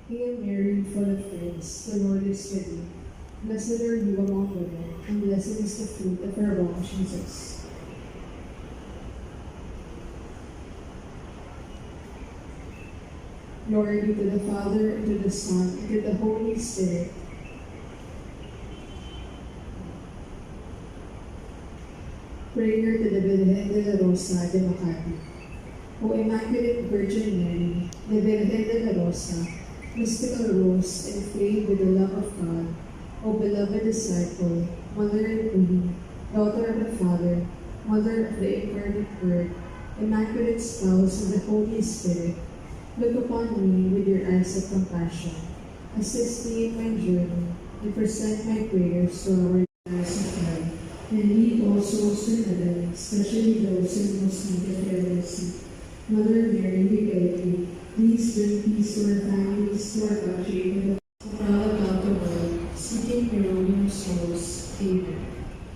Hail Mary, full of grace, the Lord is with you. Blessed are you among women, and blessed is the fruit of your womb, Jesus. Glory be to the Father, and to the Son, and to the Holy Spirit. Prayer to the Virgen de la Rosa de Makati. O Immaculate Virgin Mary, the Virgen de la Rosa, mystical rose and flame with the love of God, O beloved disciple, Mother and Queen, Daughter of the Father, Mother of the Incarnate Word, Immaculate Spouse of the Holy Spirit, look upon me with your eyes of compassion, assist me in my journey, and present my prayers to our eyes of God, and lead all souls to heaven, especially those in most need of your mercy. Mother Mary, we beg you, please bring peace to our families, to our country, and throughout the world, seeking your own souls. Amen.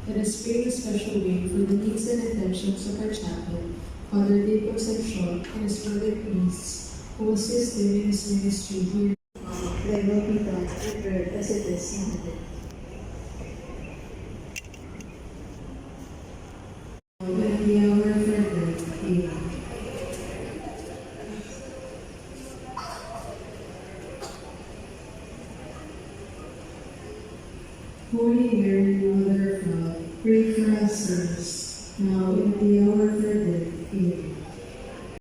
Let us pray a special way for the needs and intentions of our chaplain, Father De Concepcion, and his brother priests, who assist him in his ministry here. Thy will be done on earth as it is in heaven. At the hour of our death. Amen. Holy Mary, Mother of God, pray for us sinners, now and at the hour of our death. Amen.